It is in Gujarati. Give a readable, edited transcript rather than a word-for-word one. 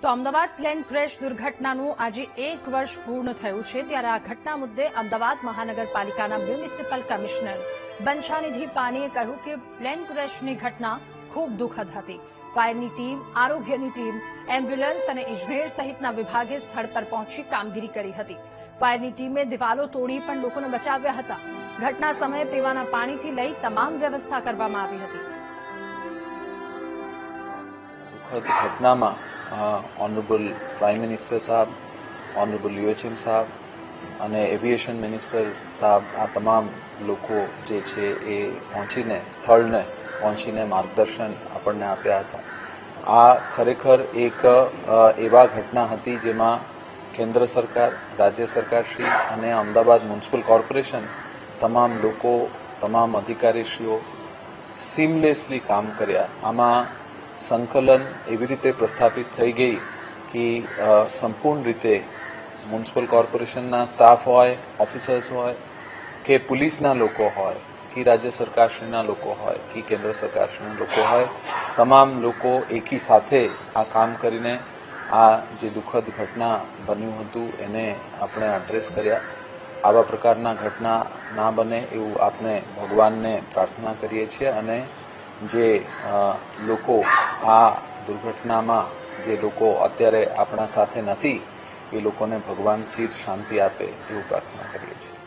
તો અમદાવાદ પ્લેન ક્રેશ દુર્ઘટનાનું આજે 1 વર્ષ પૂર્ણ થયું છે ત્યારે આ ઘટના મુદ્દે અમદાવાદ મહાનગરપાલિકાના મ્યુનિસિપલ કમિશનર બંછાનિધિ પાનીએ કહ્યું કે પ્લેન ક્રેશની ઘટના ખૂબ દુઃખદ હતી। ફાયરની ટીમ, આરોગ્યની ટીમ, એમ્બ્યુલન્સ અને ઇજનેર સહિતના વિભાગે સ્થળ પર પહોંચી કામગીરી કરી હતી। ફાયરની ટીમે દિવાલો તોડી પણ લોકોને બચાવ્યા હતા। ઘટના સમયે પીવાના પાણીથી લઈ તમામ વ્યવસ્થા કરવામાં આવી હતી। દુઃખદ ઘટનામાં ऑनरेबल प्राइम मिनिस्टर साहब, ऑनरेबल UHM साहब અને એવિએશન મિનિસ્ટર સાહેબ આ તમામ લોકો જે છે એ પહોંચીને સ્થળને પહોંચીને માર્ગદર્શન આપણને આપ્યા હતા। આ ખરેખર એક એવા ઘટના હતી જેમાં કેન્દ્ર સરકાર, રાજ્ય સરકારશ્રી અને અમદાવાદ મ્યુનિસિપલ કોર્પોરેશન તમામ લોકો, તમામ અધિકારીશ્રીઓ સીમલેસલી કામ કર્યા। આમાં સંકલન એવી રીતે પ્રસ્થાપિત થઈ ગઈ કે સંપૂર્ણ રીતે મ્યુનિસિપલ કોર્પોરેશનના સ્ટાફ હોય, ઓફિસર્સ હોય કે પોલીસના લોકો હોય કે રાજ્ય સરકારશ્રીના લોકો હોય કે કેન્દ્ર સરકારશ્રીના લોકો હોય, તમામ લોકો એકી સાથે આ કામ કરીને આ જે દુઃખદ ઘટના બન્યું હતું એને આપણે એડ્રેસ કર્યા। આવા પ્રકારના ઘટના ના બને એવું આપણે ભગવાનને પ્રાર્થના કરીએ છીએ અને જે લોકો આ દુર્ઘટનામાં જે લોકો અત્યારે આપણા સાથે નથી એ લોકોને ભગવાન ચિર શાંતિ આપે એવું પ્રાર્થના કરીએ છીએ।